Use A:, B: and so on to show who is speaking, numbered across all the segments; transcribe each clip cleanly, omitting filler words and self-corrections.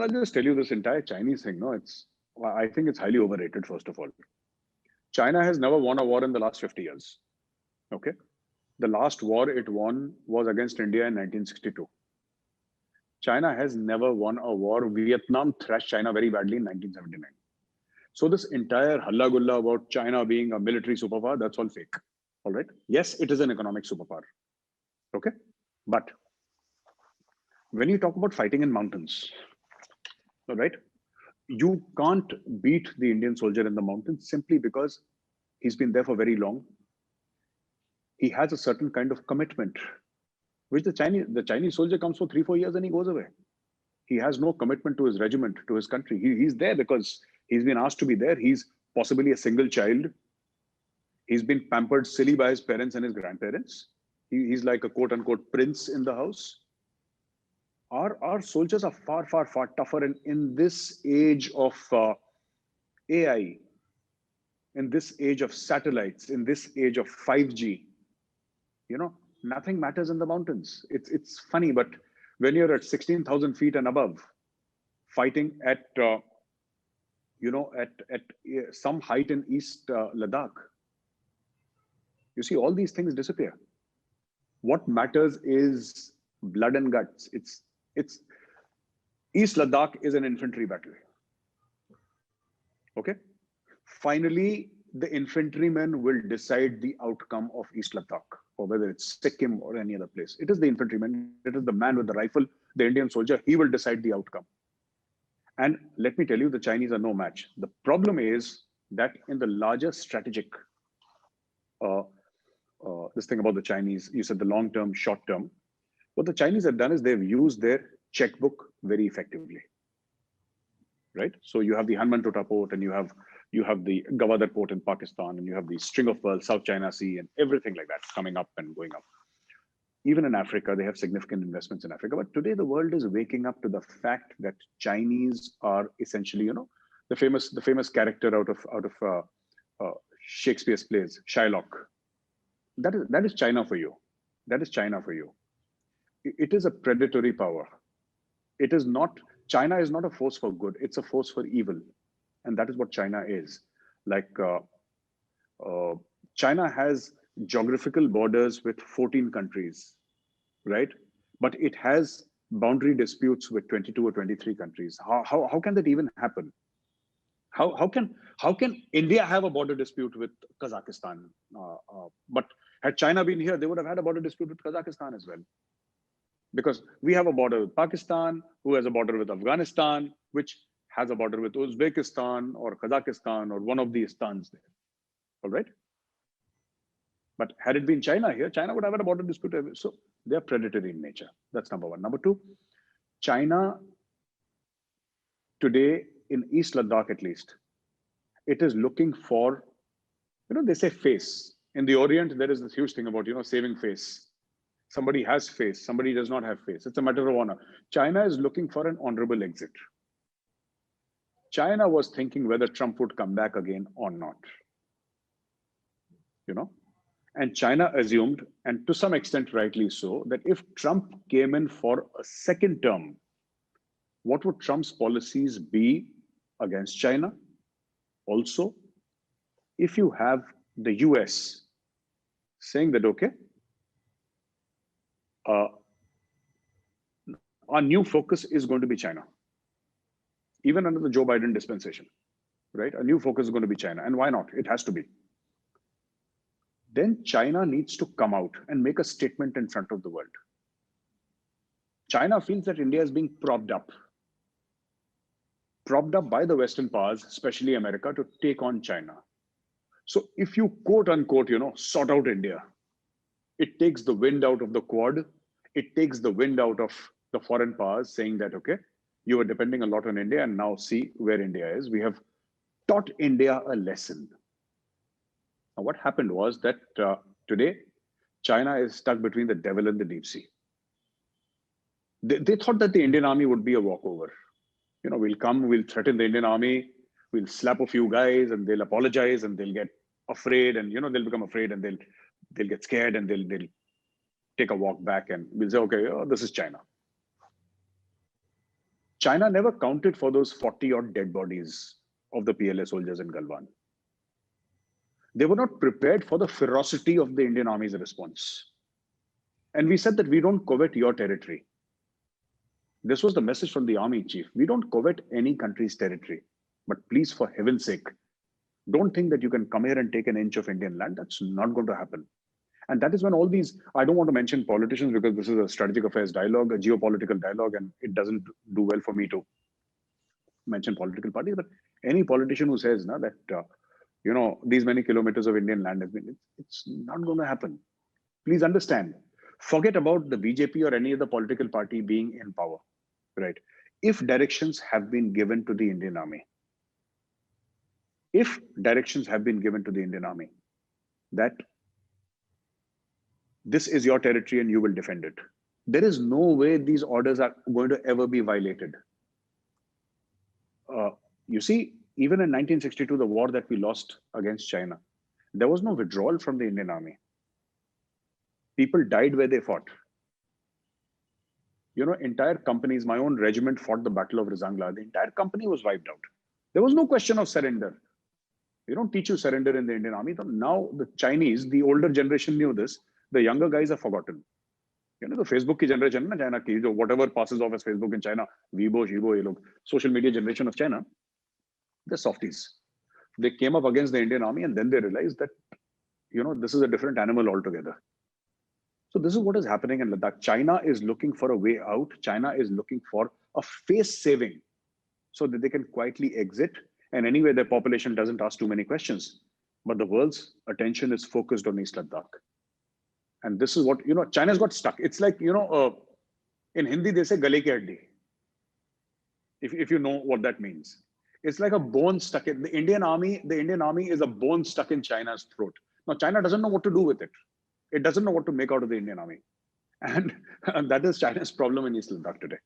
A: I'll just tell you this entire Chinese thing. No, I think it's highly overrated, first of all. China has never won a war in the last 50 years. Okay. The last war it won was against India in 1962. China has never won a war. Vietnam thrashed China very badly in 1979. So this entire halla gulla about China being a military superpower, that's all fake. All right. Yes, it is an economic superpower. Okay. But when you talk about fighting in mountains, all right, you can't beat the Indian soldier in the mountains simply because he's been there for very long. He has a certain kind of commitment, which the Chinese soldier comes for 3-4 years and he goes away. He has no commitment to his regiment, to his country. He's there because he's been asked to be there. He's possibly a single child. He's been pampered silly by his parents and his grandparents. He's like a quote unquote prince in the house. Our soldiers are far, far, far tougher. And in this age of AI, in this age of satellites, in this age of 5G, nothing matters in the mountains. It's funny, but when you're at 16,000 feet and above, fighting at some height in East Ladakh, you see all these things disappear. What matters is blood and guts. It's East Ladakh is an infantry battle. Okay. Finally, the infantrymen will decide the outcome of East Ladakh, or whether it's Sikkim or any other place. It is the infantryman, it is the man with the rifle, the Indian soldier, he will decide the outcome. And let me tell you, the Chinese are no match. The problem is that in the larger strategic, this thing about the Chinese, you said the long term, short term, what the Chinese have done is they've used their checkbook very effectively. Right? So you have the Hanmantota port, and you have the Gwadar port in Pakistan, and you have the String of Pearls, South China Sea, and everything like that coming up and going up. Even in Africa, they have significant investments in Africa. But today, the world is waking up to the fact that Chinese are essentially, the famous character out of Shakespeare's plays, Shylock. That is China for you. That is China for you. It is a predatory power. It is not. China is not a force for good. It's a force for evil. And that is what China is. Like China has geographical borders with 14 countries, right? But it has boundary disputes with 22 or 23 countries. How can that even happen? How can India have a border dispute with Kazakhstan? But had China been here, they would have had a border dispute with Kazakhstan as well. Because we have a border with Pakistan, who has a border with Afghanistan, which has a border with Uzbekistan or Kazakhstan or one of the Stans there. All right. But had it been China here, China would have had a border dispute. So they are predatory in nature. That's number one. Number two, China today in East Ladakh, at least, it is looking for, they say face. In the Orient, there is this huge thing about, saving face. Somebody has face, somebody does not have face. It's a matter of honor. China is looking for an honorable exit. China was thinking whether Trump would come back again or not. And China assumed, and to some extent rightly so, that if Trump came in for a second term, what would Trump's policies be against China? Also, if you have the US saying that, okay, our new focus is going to be China, even under the Joe Biden dispensation, right? A new focus is going to be China. And why not? It has to be. Then China needs to come out and make a statement in front of the world. China feels that India is being propped up by the Western powers, especially America, to take on China. So if you quote unquote, sort out India, it takes the wind out of the Quad. It takes the wind out of the foreign powers saying that, okay, you were depending a lot on India and now see where India is. We have taught India a lesson. Now, what happened was that today, China is stuck between the devil and the deep sea. They thought that the Indian army would be a walkover. We'll come, we'll threaten the Indian army, we'll slap a few guys and they'll apologize and they'll get afraid and, they'll become afraid and they'll get scared and they'll take a walk back and we'll say, okay, this is China. China never counted for those 40 odd dead bodies of the PLA soldiers in Galwan. They were not prepared for the ferocity of the Indian Army's response. And we said that we don't covet your territory. This was the message from the army chief. We don't covet any country's territory, but please, for heaven's sake, don't think that you can come here and take an inch of Indian land. That's not going to happen. And that is when all these, I don't want to mention politicians because this is a strategic affairs dialogue, a geopolitical dialogue, and it doesn't do well for me to mention political parties. But any politician who says now that, these many kilometers of Indian land has been, it's not going to happen. Please understand, forget about the BJP or any other political party being in power, right? If directions have been given to the Indian Army, that this is your territory and you will defend it, there is no way these orders are going to ever be violated. You see, even in 1962, the war that we lost against China, there was no withdrawal from the Indian Army. People died where they fought. Entire companies, my own regiment fought the Battle of Rizangla. The entire company was wiped out. There was no question of surrender. They don't teach you surrender in the Indian Army. Now the Chinese, the older generation knew this. The younger guys have forgotten. The Facebook ki generation, na China ki, whatever passes off as Facebook in China, Weibo, Shibo, social media generation of China, they're softies. They came up against the Indian Army and then they realized that, this is a different animal altogether. So this is what is happening in Ladakh. China is looking for a way out. China is looking for a face saving so that they can quietly exit. And anyway, their population doesn't ask too many questions. But the world's attention is focused on East Ladakh. And this is what, China's got stuck. It's like, in Hindi, they say gale ki haddi. If you know what that means. It's like a bone stuck in the Indian Army. The Indian Army is a bone stuck in China's throat. Now, China doesn't know what to do with it. It doesn't know what to make out of the Indian Army. And that is China's problem in East Ladakh today.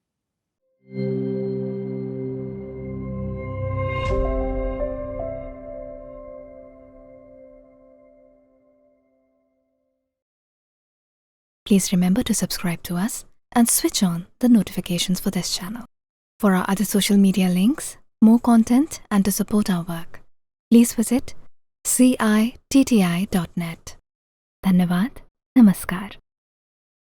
B: Please remember to subscribe to us and switch on the notifications for this channel. For our other social media links, more content, and to support our work, please visit citti.net. Dhanyavad. Namaskar.